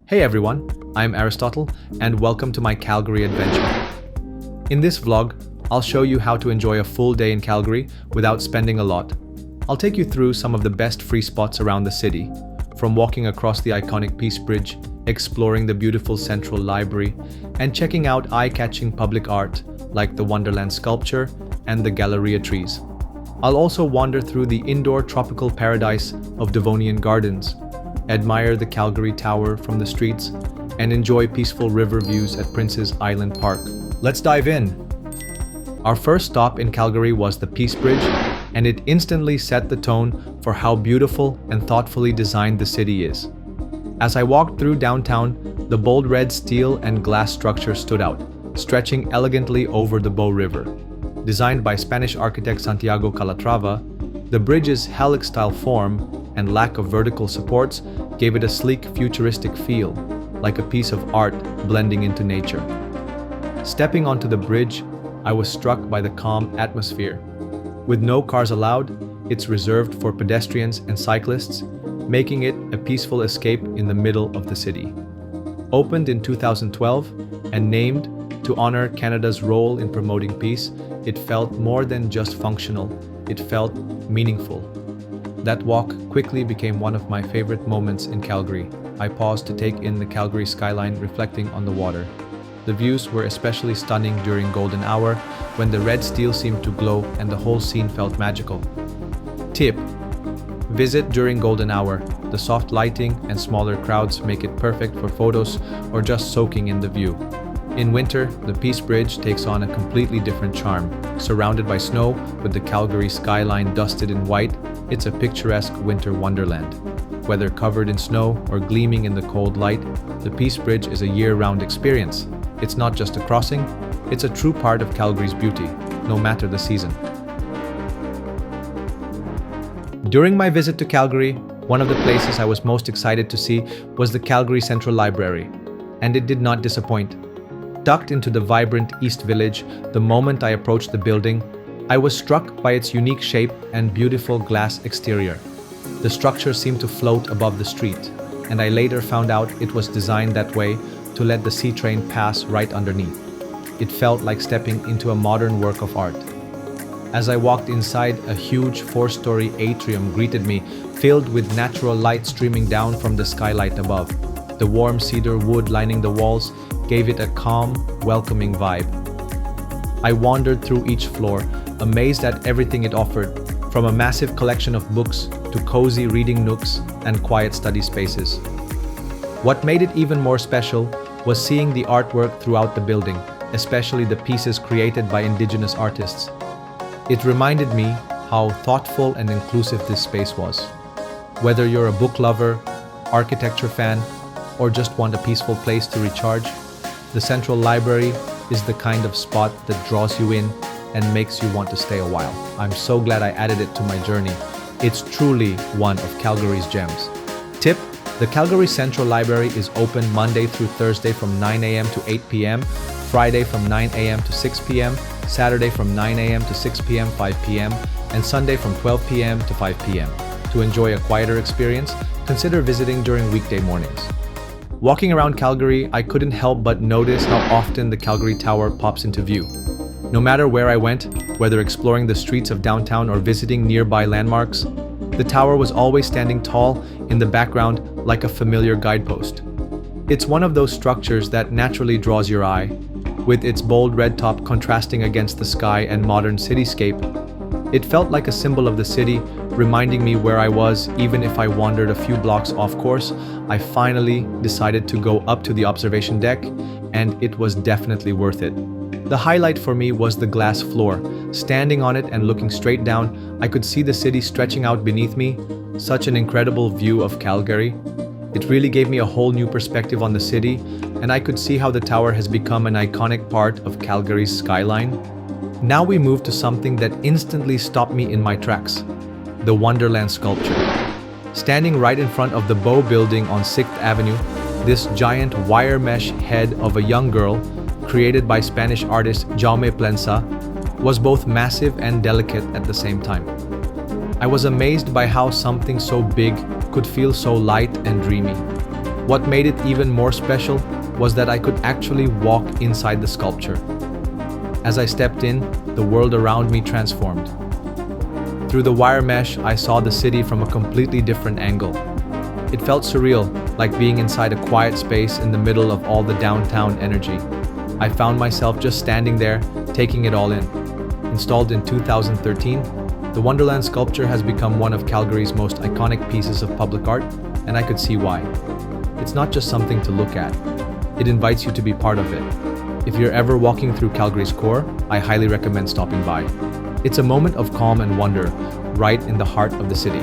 Hey everyone, I'm Aristotle and welcome to my Calgary adventure. In this vlog, I'll show you how to enjoy a full day in Calgary without spending a lot. I'll take you through some of the best free spots around the city, from walking across the iconic Peace Bridge, exploring the beautiful Central Library, and checking out eye-catching public art like the Wonderland Sculpture and the Galleria Trees. I'll also wander through the indoor tropical paradise of Devonian Gardens, admire the Calgary Tower from the streets, and enjoy peaceful river views at Prince's Island Park. Let's dive in! Our first stop in Calgary was the Peace Bridge, and it instantly set the tone for how beautiful and thoughtfully designed the city is. As I walked through downtown, the bold red steel and glass structure stood out, stretching elegantly over the Bow River. Designed by Spanish architect Santiago Calatrava, the bridge's helix-style form and lack of vertical supports gave it a sleek, futuristic feel, like a piece of art blending into nature. Stepping onto the bridge, I was struck by the calm atmosphere. With no cars allowed, it's reserved for pedestrians and cyclists, making it a peaceful escape in the middle of the city. Opened in 2012 and named to honor Canada's role in promoting peace, it felt more than just functional, it felt meaningful. That walk quickly became one of my favorite moments in Calgary. I paused to take in the Calgary skyline reflecting on the water. The views were especially stunning during golden hour, when the red steel seemed to glow and the whole scene felt magical. Tip: visit during golden hour. The soft lighting and smaller crowds make it perfect for photos or just soaking in the view. In winter, the Peace Bridge takes on a completely different charm. Surrounded by snow, with the Calgary skyline dusted in white, it's a picturesque winter wonderland. Whether covered in snow or gleaming in the cold light, the Peace Bridge is a year-round experience. It's not just a crossing, it's a true part of Calgary's beauty, no matter the season. During my visit to Calgary, one of the places I was most excited to see was the Calgary Central Library, and it did not disappoint. Tucked into the vibrant East Village, the moment I approached the building, I was struck by its unique shape and beautiful glass exterior. The structure seemed to float above the street, and I later found out it was designed that way to let the sea train pass right underneath. It felt like stepping into a modern work of art. As I walked inside, a huge 4-story atrium greeted me, filled with natural light streaming down from the skylight above. The warm cedar wood lining the walls gave it a calm, welcoming vibe. I wandered through each floor, amazed at everything it offered, from a massive collection of books to cozy reading nooks and quiet study spaces. What made it even more special was seeing the artwork throughout the building, especially the pieces created by Indigenous artists. It reminded me how thoughtful and inclusive this space was. Whether you're a book lover, architecture fan, or just want a peaceful place to recharge, the Central Library is the kind of spot that draws you in and makes you want to stay a while. I'm so glad I added it to my journey. It's truly one of Calgary's gems. Tip: the Calgary Central Library is open Monday through Thursday from 9 a.m. to 8 p.m., Friday from 9 a.m. to 6 p.m., Saturday from 9 a.m. to 6 p.m., 5 p.m., and Sunday from 12 p.m. to 5 p.m. To enjoy a quieter experience, consider visiting during weekday mornings. Walking around Calgary, I couldn't help but notice how often the Calgary Tower pops into view. No matter where I went, whether exploring the streets of downtown or visiting nearby landmarks, the tower was always standing tall in the background like a familiar guidepost. It's one of those structures that naturally draws your eye, with its bold red top contrasting against the sky and modern cityscape. It felt like a symbol of the city, reminding me where I was. Even if I wandered a few blocks off course, I finally decided to go up to the observation deck, and it was definitely worth it. The highlight for me was the glass floor. Standing on it and looking straight down, I could see the city stretching out beneath me. Such an incredible view of Calgary. It really gave me a whole new perspective on the city, and I could see how the tower has become an iconic part of Calgary's skyline. Now we move to something that instantly stopped me in my tracks: the Wonderland Sculpture. Standing right in front of the Bow building on 6th Avenue, this giant wire mesh head of a young girl, created by Spanish artist Jaume Plensa, was both massive and delicate at the same time. I was amazed by how something so big could feel so light and dreamy. What made it even more special was that I could actually walk inside the sculpture. As I stepped in, the world around me transformed. Through the wire mesh, I saw the city from a completely different angle. It felt surreal, like being inside a quiet space in the middle of all the downtown energy. I found myself just standing there, taking it all in. Installed in 2013, the Wonderland Sculpture has become one of Calgary's most iconic pieces of public art, and I could see why. It's not just something to look at. It invites you to be part of it. If you're ever walking through Calgary's core, I highly recommend stopping by. It's a moment of calm and wonder, right in the heart of the city.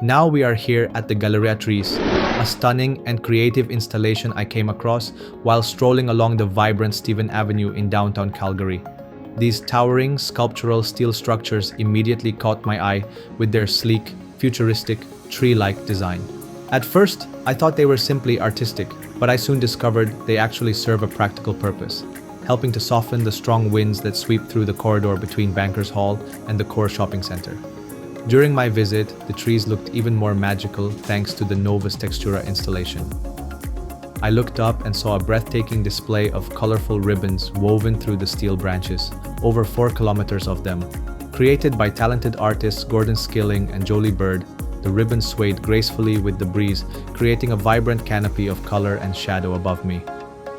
Now we are here at the Galleria Trees, a stunning and creative installation I came across while strolling along the vibrant Stephen Avenue in downtown Calgary. These towering sculptural steel structures immediately caught my eye with their sleek, futuristic, tree-like design. At first, I thought they were simply artistic, but I soon discovered they actually serve a practical purpose, helping to soften the strong winds that sweep through the corridor between Bankers Hall and the core shopping center. During my visit, the trees looked even more magical thanks to the Novus Textura installation. I looked up and saw a breathtaking display of colorful ribbons woven through the steel branches, over 4 kilometers of them. Created by talented artists Gordon Skilling and Jolie Bird, the ribbons swayed gracefully with the breeze, creating a vibrant canopy of color and shadow above me.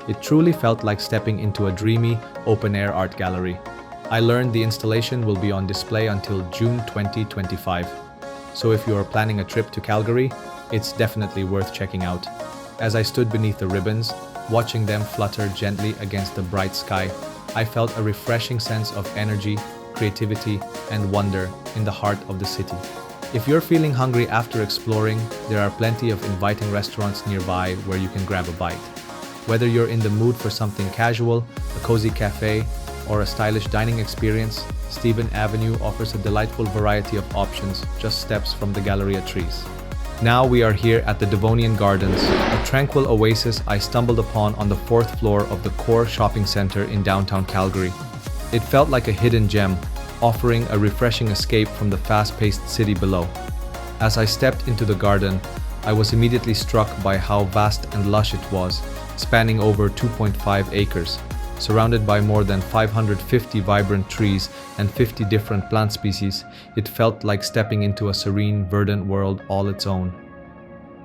It truly felt like stepping into a dreamy, open-air art gallery. I learned the installation will be on display until June 2025. So if you are planning a trip to Calgary, it's definitely worth checking out. As I stood beneath the ribbons, watching them flutter gently against the bright sky, I felt a refreshing sense of energy, creativity, and wonder in the heart of the city. If you're feeling hungry after exploring, there are plenty of inviting restaurants nearby where you can grab a bite. Whether you're in the mood for something casual, a cozy cafe, or a stylish dining experience, Stephen Avenue offers a delightful variety of options just steps from the Galleria Trees. Now we are here at the Devonian Gardens, a tranquil oasis I stumbled upon on the 4th floor of the core shopping center in downtown Calgary. It felt like a hidden gem, offering a refreshing escape from the fast-paced city below. As I stepped into the garden, I was immediately struck by how vast and lush it was, spanning over 2.5 acres. Surrounded by more than 550 vibrant trees and 50 different plant species, it felt like stepping into a serene, verdant world all its own.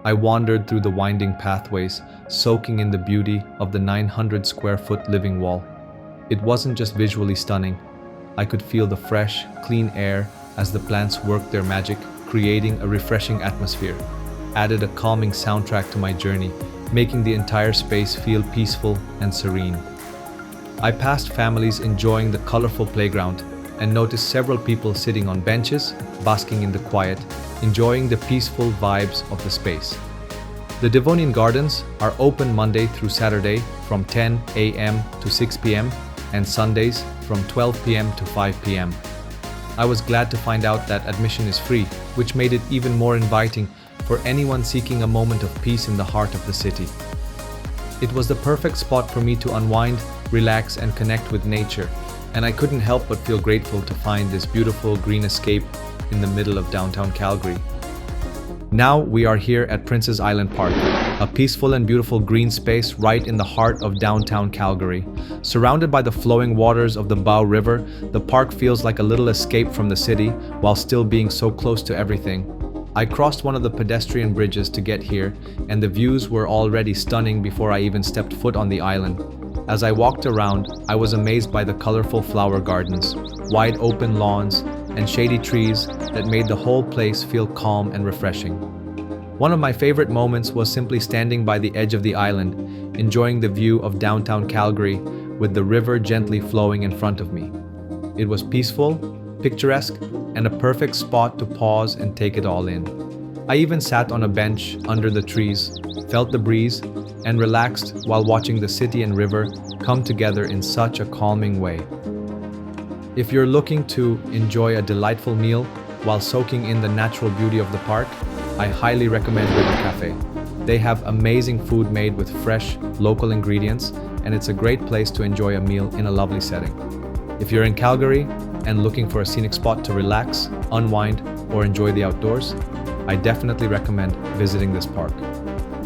I wandered through the winding pathways, soaking in the beauty of the 900-square-foot living wall. It wasn't just visually stunning. I could feel the fresh, clean air as the plants worked their magic, creating a refreshing atmosphere. Added a calming soundtrack to my journey, making the entire space feel peaceful and serene. I passed families enjoying the colorful playground and noticed several people sitting on benches, basking in the quiet, enjoying the peaceful vibes of the space. The Devonian Gardens are open Monday through Saturday from 10 a.m. to 6 p.m. and Sundays from 12 p.m. to 5 p.m. I was glad to find out that admission is free, which made it even more inviting for anyone seeking a moment of peace in the heart of the city. It was the perfect spot for me to unwind, relax, and connect with nature, and I couldn't help but feel grateful to find this beautiful green escape in the middle of downtown Calgary. Now we are here at Prince's Island Park, a peaceful and beautiful green space right in the heart of downtown Calgary. Surrounded by the flowing waters of the Bow River, the park feels like a little escape from the city while still being so close to everything. I crossed one of the pedestrian bridges to get here, and the views were already stunning before I even stepped foot on the island. As I walked around, I was amazed by the colorful flower gardens, wide open lawns, and shady trees that made the whole place feel calm and refreshing. One of my favorite moments was simply standing by the edge of the island, enjoying the view of downtown Calgary with the river gently flowing in front of me. It was peaceful, picturesque, and a perfect spot to pause and take it all in. I even sat on a bench under the trees, felt the breeze, and relaxed while watching the city and river come together in such a calming way. If you're looking to enjoy a delightful meal while soaking in the natural beauty of the park, I highly recommend River Cafe. They have amazing food made with fresh, local ingredients, and it's a great place to enjoy a meal in a lovely setting. If you're in Calgary and looking for a scenic spot to relax, unwind, or enjoy the outdoors, I definitely recommend visiting this park.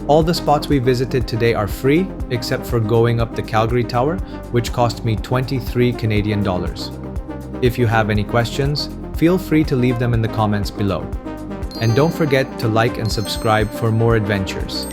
All the spots we visited today are free, except for going up the Calgary Tower, which cost me 23 Canadian dollars. If you have any questions, feel free to leave them in the comments below. And don't forget to like and subscribe for more adventures.